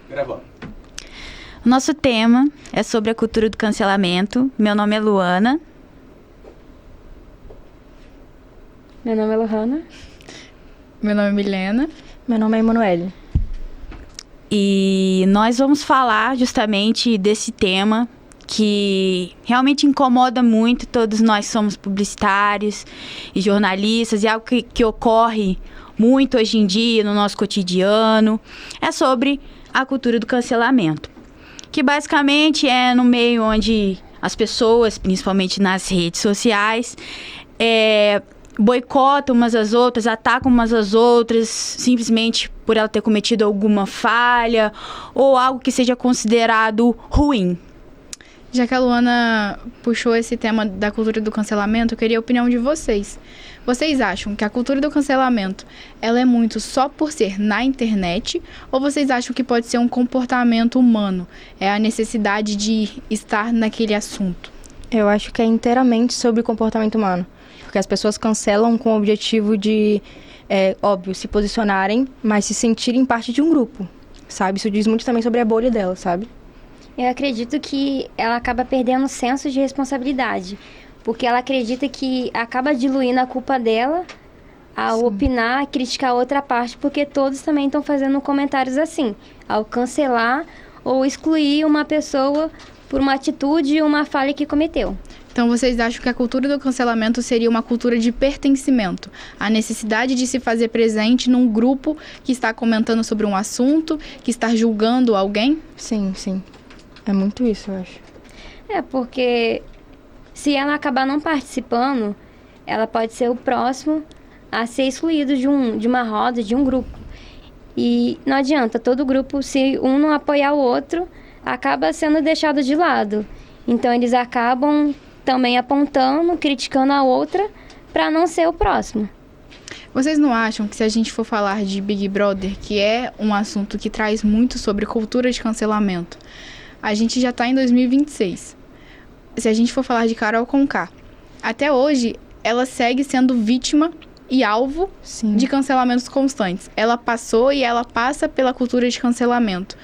Gravando. Nosso tema é sobre a cultura do cancelamento. Meu nome é Luana. Meu nome é Lohana. Meu nome é Milena. Meu nome é Emanuele. E nós vamos falar justamente desse tema que realmente incomoda muito. Todos nós somos publicitários e jornalistas, e algo que ocorre muito hoje em dia no nosso cotidiano. É sobre a cultura do cancelamento, que basicamente é no meio onde as pessoas, principalmente nas redes sociais, boicotam umas às outras, atacam umas às outras, simplesmente por ela ter cometido alguma falha ou algo que seja considerado ruim. Já que a Luana puxou esse tema da cultura do cancelamento, eu queria a opinião de vocês. Vocês acham que a cultura do cancelamento ela é muito só por ser na internet? Ou vocês acham que pode ser um comportamento humano? É a necessidade de estar naquele assunto? Eu acho que é inteiramente sobre o comportamento humano. Porque as pessoas cancelam com o objetivo de, óbvio, se posicionarem, mas se sentirem parte de um grupo, sabe? Isso diz muito também sobre a bolha dela, sabe? Eu acredito que ela acaba perdendo o senso de responsabilidade, porque ela acredita que acaba diluindo a culpa dela ao opinar, criticar a outra parte, porque todos também estão fazendo comentários assim, ao cancelar ou excluir uma pessoa por uma atitude ou uma falha que cometeu. Então, vocês acham que a cultura do cancelamento seria uma cultura de pertencimento? A necessidade de se fazer presente num grupo que está comentando sobre um assunto, que está julgando alguém? Sim, sim. É muito isso, eu acho. Porque se ela acabar não participando, ela pode ser o próximo a ser excluído de uma roda, de um grupo. E não adianta, todo grupo, se um não apoiar o outro, acaba sendo deixado de lado. Então, eles acabam também apontando, criticando a outra para não ser o próximo. Vocês não acham que se a gente for falar de Big Brother, que é um assunto que traz muito sobre cultura de cancelamento, a gente já está em 2026. Se a gente for falar de Carol Conká, até hoje ela segue sendo vítima e alvo de cancelamentos constantes. Ela passou e ela passa pela cultura de cancelamento.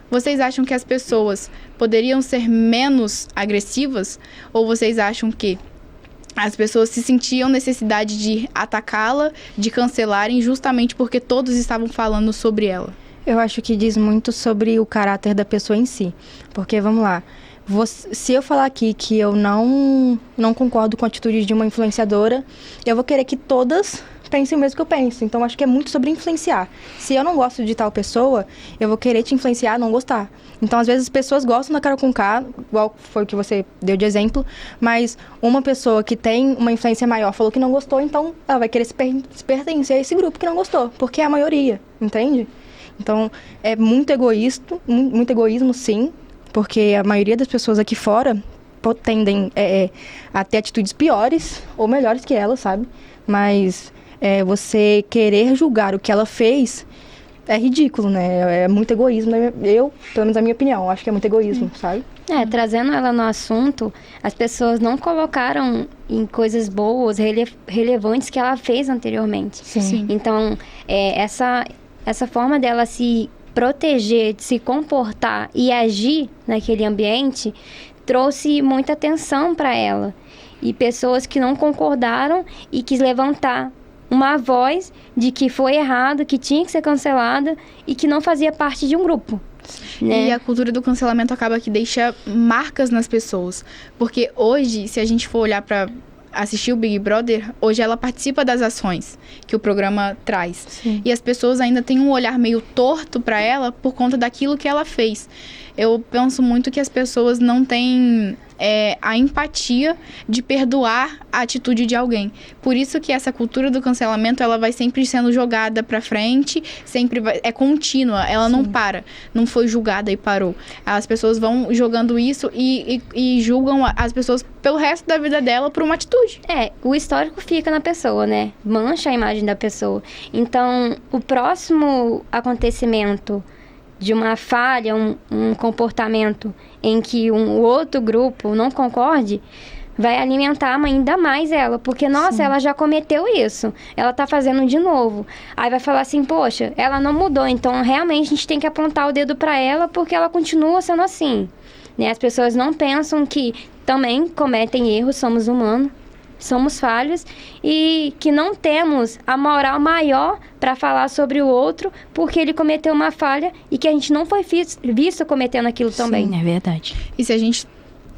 Vocês acham que as pessoas poderiam ser menos agressivas? Ou vocês acham que as pessoas se sentiam necessidade de atacá-la, de cancelarem, justamente porque todos estavam falando sobre ela? Eu acho que diz muito sobre o caráter da pessoa em si. Porque, vamos lá, se eu falar aqui que eu não concordo com a atitude de uma influenciadora, eu vou querer que todas pensem o mesmo que eu penso. Então, acho que é muito sobre influenciar. Se eu não gosto de tal pessoa, eu vou querer te influenciar a não gostar. Então, às vezes, as pessoas gostam da Carol Conká, igual foi o que você deu de exemplo, mas uma pessoa que tem uma influência maior falou que não gostou, então ela vai querer se pertencer a esse grupo que não gostou, porque é a maioria, entende? Então, é muito egoísmo, sim, porque a maioria das pessoas aqui fora tendem a ter atitudes piores ou melhores que ela, sabe? Mas você querer julgar o que ela fez é ridículo, né? É muito egoísmo, né? Pelo menos a minha opinião, acho que é muito egoísmo, sabe? Trazendo ela no assunto, as pessoas não colocaram em coisas boas, relevantes que ela fez anteriormente. Sim. Então, essa forma dela se proteger, de se comportar e agir naquele ambiente, trouxe muita atenção para ela. E pessoas que não concordaram e quis levantar uma voz de que foi errado, que tinha que ser cancelada e que não fazia parte de um grupo. Né? E a cultura do cancelamento acaba que deixa marcas nas pessoas. Porque hoje, se a gente for olhar para assistir o Big Brother, hoje ela participa das ações que o programa traz. Sim. E as pessoas ainda têm um olhar meio torto para ela por conta daquilo que ela fez. Eu penso muito que as pessoas não têm a empatia de perdoar a atitude de alguém. Por isso que essa cultura do cancelamento, ela vai sempre sendo jogada pra frente, é contínua, ela não para. Não foi julgada e parou. As pessoas vão jogando isso e julgam as pessoas pelo resto da vida dela por uma atitude. O histórico fica na pessoa, né? Mancha a imagem da pessoa. Então, o próximo acontecimento de uma falha, um comportamento em que um outro grupo não concorde, vai alimentar ainda mais ela, porque, nossa, ela já cometeu isso, ela tá fazendo de novo. Aí vai falar assim, poxa, ela não mudou, então realmente a gente tem que apontar o dedo pra ela, porque ela continua sendo assim, né? As pessoas não pensam que também cometem erros, somos humanos, somos falhos, e que não temos a moral maior para falar sobre o outro, porque ele cometeu uma falha e que a gente não foi visto cometendo aquilo também. Sim, é verdade. E se a gente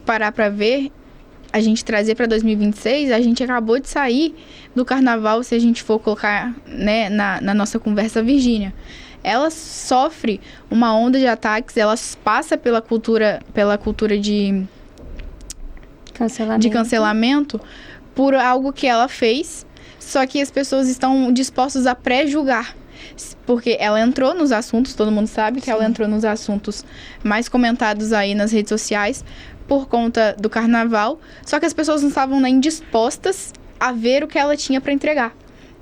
parar pra ver, a gente trazer para 2026, a gente acabou de sair do carnaval, se a gente for colocar, né, na nossa conversa, a Virgínia. Ela sofre uma onda de ataques, ela passa pela cultura de cancelamento por algo que ela fez, só que as pessoas estão dispostas a pré-julgar. Porque ela entrou nos assuntos, todo mundo sabe que ela entrou nos assuntos mais comentados aí nas redes sociais, por conta do carnaval, só que as pessoas não estavam nem dispostas a ver o que ela tinha para entregar.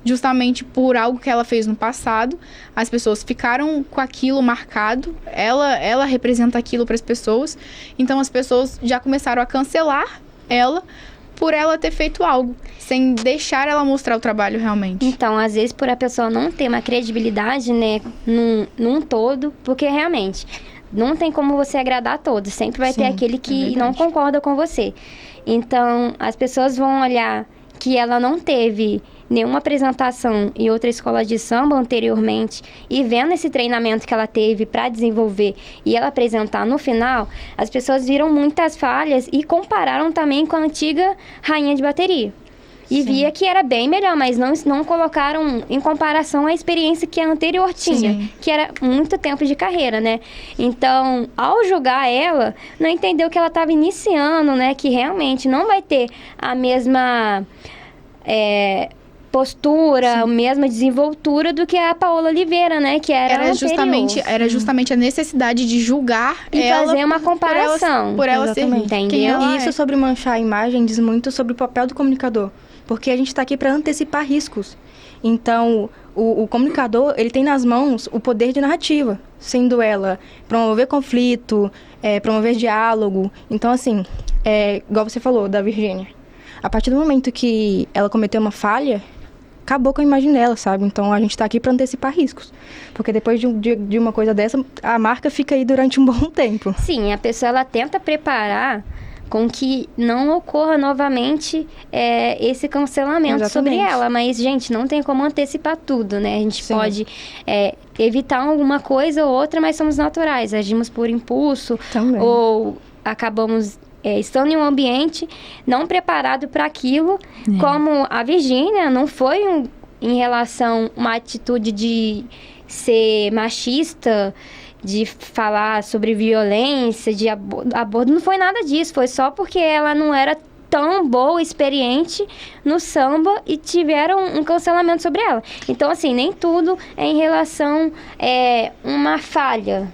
Justamente por algo que ela fez no passado, as pessoas ficaram com aquilo marcado, ela representa aquilo para as pessoas, então as pessoas já começaram a cancelar ela por ela ter feito algo, sem deixar ela mostrar o trabalho realmente. Então, às vezes, por a pessoa não ter uma credibilidade, né, num todo, porque realmente não tem como você agradar a todos. Sempre vai ter aquele que não concorda com você. Então, as pessoas vão olhar que ela não teve nenhuma apresentação em outra escola de samba anteriormente e vendo esse treinamento que ela teve para desenvolver e ela apresentar no final, as pessoas viram muitas falhas e compararam também com a antiga rainha de bateria. E via que era bem melhor, mas não colocaram em comparação a experiência que a anterior tinha, que era muito tempo de carreira, né? Então, ao julgar ela, não entendeu que ela estava iniciando, né? Que realmente não vai ter a mesma postura, a mesma desenvoltura do que a Paola Oliveira, né? Que era justamente a necessidade de julgar e ela fazer uma comparação. Por ela ser quem ela E isso sobre manchar a imagem diz muito sobre o papel do comunicador. Porque a gente está aqui para antecipar riscos. Então, o comunicador, ele tem nas mãos o poder de narrativa, sendo ela promover conflito, promover diálogo. Então, assim, igual você falou da Virgínia, a partir do momento que ela cometeu uma falha, acabou com a imagem dela, sabe? Então, a gente está aqui para antecipar riscos. Porque depois de uma coisa dessa, a marca fica aí durante um bom tempo. Sim, a pessoa, ela tenta preparar com que não ocorra novamente esse cancelamento sobre ela. Mas, gente, não tem como antecipar tudo, né? A gente pode evitar alguma coisa ou outra, mas somos naturais. Agimos por impulso ou acabamos estando em um ambiente não preparado para aquilo. Como a Virgínia, não foi em relação a uma atitude de ser machista, de falar sobre violência, de aborto, não foi nada disso. Foi só porque ela não era tão boa, experiente no samba e tiveram um cancelamento sobre ela. Então, assim, nem tudo é em relação uma falha.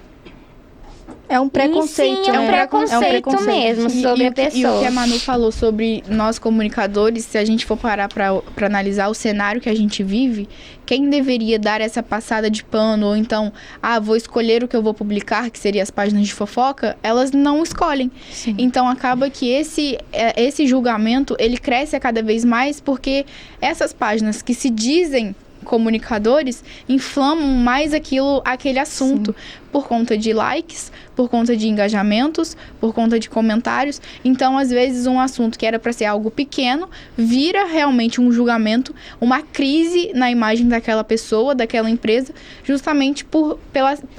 É um preconceito, sim, é um preconceito mesmo sobre a pessoa. E o que a Manu falou sobre nós comunicadores, se a gente for parar para analisar o cenário que a gente vive, quem deveria dar essa passada de pano, ou então, vou escolher o que eu vou publicar, que seria as páginas de fofoca, elas não escolhem. Sim. Então, acaba que esse julgamento, ele cresce a cada vez mais, porque essas páginas que se dizem comunicadores inflamam mais aquele assunto. Sim. Por conta de likes, por conta de engajamentos, por conta de comentários. Então, às vezes, um assunto que era para ser algo pequeno vira realmente um julgamento, uma crise na imagem daquela pessoa, daquela empresa, justamente por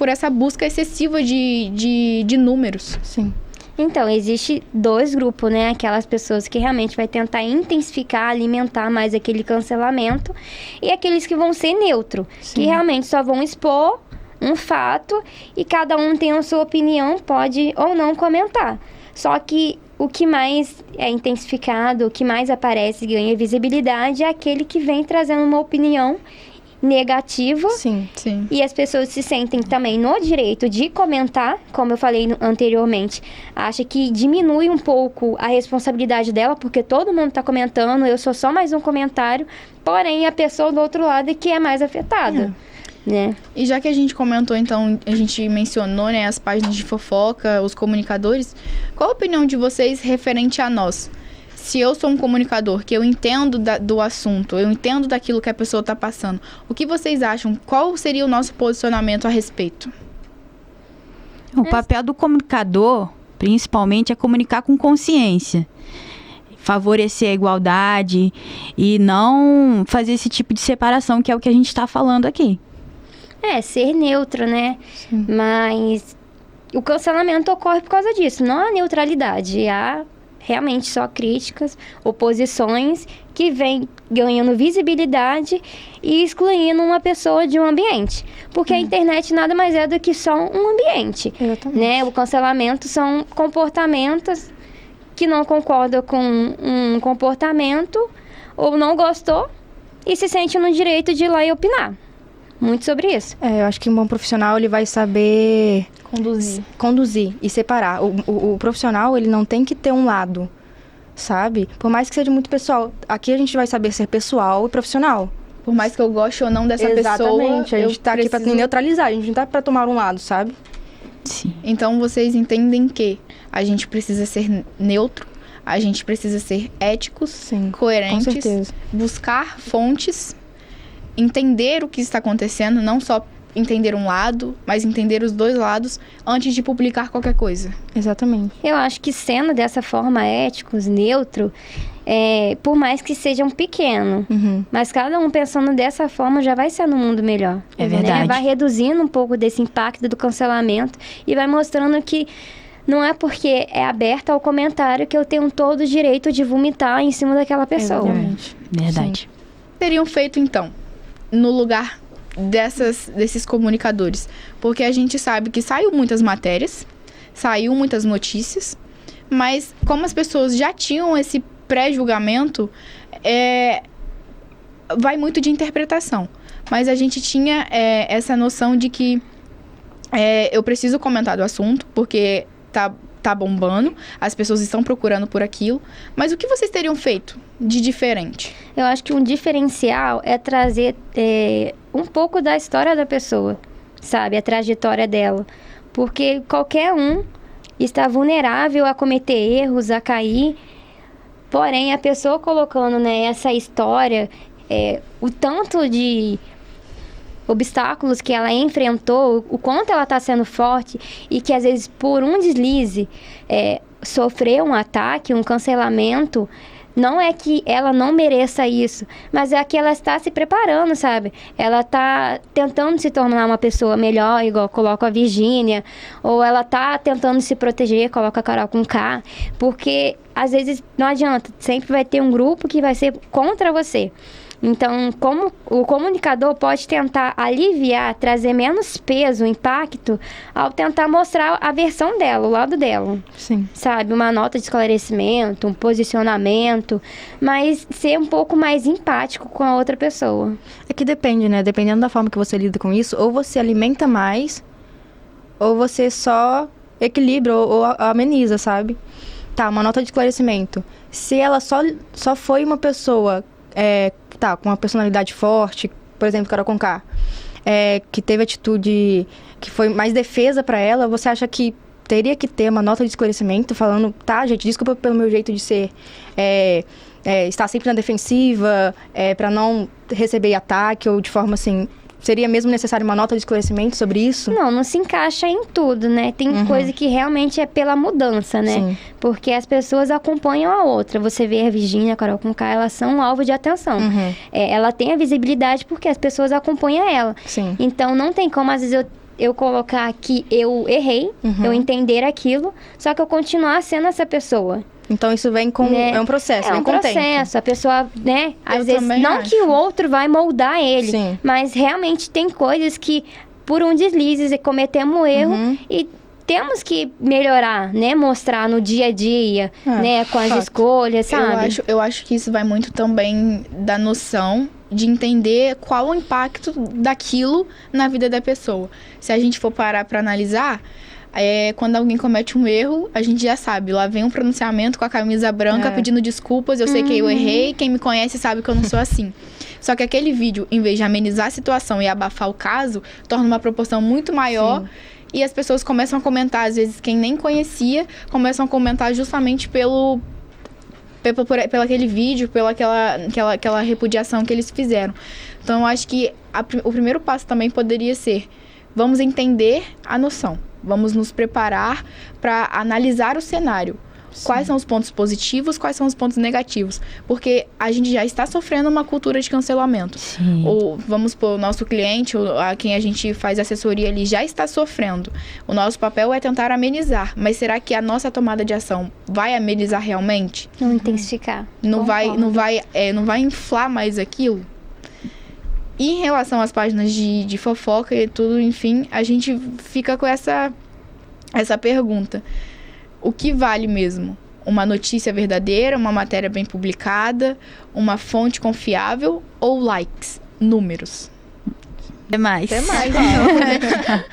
essa busca excessiva de números. Sim. Então, existe dois grupos, né? Aquelas pessoas que realmente vai tentar intensificar, alimentar mais aquele cancelamento, e aqueles que vão ser neutro, que realmente só vão expor um fato e cada um tem a sua opinião, pode ou não comentar. Só que o que mais é intensificado, o que mais aparece e ganha visibilidade é aquele que vem trazendo uma opinião negativa. Sim. E as pessoas se sentem também no direito de comentar, como eu falei anteriormente. Acha que diminui um pouco a responsabilidade dela, porque todo mundo está comentando, eu sou só mais um comentário, porém a pessoa do outro lado é que é mais afetada. Né? E já que a gente comentou, então, a gente mencionou, né, as páginas de fofoca, os comunicadores, qual a opinião de vocês referente a nós? se eu sou um comunicador, que eu entendo do assunto, eu entendo daquilo que a pessoa está passando, o que vocês acham? Qual seria o nosso posicionamento a respeito? O papel do comunicador, principalmente, é comunicar com consciência. Favorecer a igualdade e não fazer esse tipo de separação, que é o que a gente está falando aqui. Ser neutro, né? Sim. Mas o cancelamento ocorre por causa disso. Não há neutralidade, há realmente só críticas, oposições que vêm ganhando visibilidade e excluindo uma pessoa de um ambiente. Porque a internet nada mais é do que só um ambiente. Exatamente. Né? O cancelamento são comportamentos que não concordam com um comportamento ou não gostou e se sente no direito de ir lá e opinar. Muito sobre isso. Eu acho que um bom profissional, ele vai saber conduzir e separar. O profissional, ele não tem que ter um lado, sabe? Por mais que seja muito pessoal. Aqui a gente vai saber ser pessoal e profissional. Por mais que eu goste ou não dessa pessoa, Exatamente. A gente tá aqui pra neutralizar, a gente não tá pra tomar um lado, sabe? Sim. Então, vocês entendem que a gente precisa ser neutro, a gente precisa ser éticos, Sim, coerentes, com certeza. buscar fontes, entender o que está acontecendo, não só entender um lado, mas entender os dois lados antes de publicar qualquer coisa. Exatamente. Eu acho que sendo dessa forma éticos, neutro, por mais que sejam pequeno, Uhum. mas cada um pensando dessa forma já vai ser um mundo melhor. É verdade. Né? Vai reduzindo um pouco desse impacto do cancelamento e vai mostrando que não é porque é aberto ao comentário que eu tenho todo o direito de vomitar em cima daquela pessoa. Exatamente. Verdade. Teriam feito, então, no lugar desses comunicadores? Porque a gente sabe que saiu muitas matérias, saiu muitas notícias, mas como as pessoas já tinham esse pré-julgamento, vai muito de interpretação. Mas a gente tinha essa noção de que eu preciso comentar do assunto, porque tá bombando, as pessoas estão procurando por aquilo. Mas o que vocês teriam feito de diferente? Eu acho que um diferencial é trazer um pouco da história da pessoa, sabe? A trajetória dela. Porque qualquer um está vulnerável a cometer erros, a cair. Porém, a pessoa colocando, né, essa história, o tanto de obstáculos que ela enfrentou, o quanto ela está sendo forte e que às vezes por um deslize sofreu um ataque, um cancelamento, não é que ela não mereça isso, mas é que ela está se preparando, sabe? Ela está tentando se tornar uma pessoa melhor, igual coloca a Virgínia, ou ela está tentando se proteger, coloca a Carol com K, porque às vezes não adianta, sempre vai ter um grupo que vai ser contra você. Então, como o comunicador pode tentar aliviar, trazer menos peso, impacto, ao tentar mostrar a versão dela, o lado dela. Sim. Sabe? Uma nota de esclarecimento, um posicionamento, mas ser um pouco mais empático com a outra pessoa. É que depende, né? Dependendo da forma que você lida com isso, ou você alimenta mais, ou você só equilibra ou ameniza, sabe? Tá, uma nota de esclarecimento. Se ela só foi uma pessoa com uma personalidade forte, por exemplo, Carol Conká, que teve atitude que foi mais defesa pra ela, você acha que teria que ter uma nota de esclarecimento falando, tá, gente, desculpa pelo meu jeito de ser, estar sempre na defensiva, pra não receber ataque ou de forma assim... Seria mesmo necessário uma nota de esclarecimento sobre isso? Não se encaixa em tudo, né? Tem coisa que realmente é pela mudança, né? Sim. Porque as pessoas acompanham a outra. Você vê a Virgínia, a Carol Conká, elas são um alvo de atenção. Ela tem a visibilidade porque as pessoas acompanham ela. Sim. Então, não tem como, às vezes, eu colocar que eu errei, eu entender aquilo, só que eu continuar sendo essa pessoa. Então isso vem com... Né? É um processo, É vem um com o tempo. processo. A pessoa, né? Às vezes, também não acho. que o outro vai moldar ele, Sim. mas realmente tem coisas que, por um deslize, cometemos um erro e temos que melhorar, né? Mostrar no dia a dia, né? Com as fato. escolhas, sabe? Eu acho que isso vai muito também da noção de entender qual o impacto daquilo na vida da pessoa. Se a gente for parar para analisar... quando alguém comete um erro, a gente já sabe. Lá vem um pronunciamento com a camisa branca pedindo desculpas. Eu sei que eu errei. Quem me conhece sabe que eu não sou assim. Só que aquele vídeo, em vez de amenizar a situação e abafar o caso, torna uma proporção muito maior. Sim. E as pessoas começam a comentar. Às vezes, quem nem conhecia, começam a comentar justamente pelo aquele vídeo, pela aquela repudiação que eles fizeram. Então, eu acho que o primeiro passo também poderia ser: vamos entender a noção, vamos nos preparar para analisar o cenário. Sim. Quais são os pontos positivos, quais são os pontos negativos. Porque a gente já está sofrendo uma cultura de cancelamento. Sim. Ou, vamos supor, o nosso cliente, a quem a gente faz assessoria ali, já está sofrendo. O nosso papel é tentar amenizar. Mas será que a nossa tomada de ação vai amenizar realmente? Não intensificar. Não vai inflar mais aquilo? E em relação às páginas de fofoca e tudo, enfim, a gente fica com essa pergunta. O que vale mesmo? Uma notícia verdadeira, uma matéria bem publicada, uma fonte confiável ou likes, números? É mais. Até mais.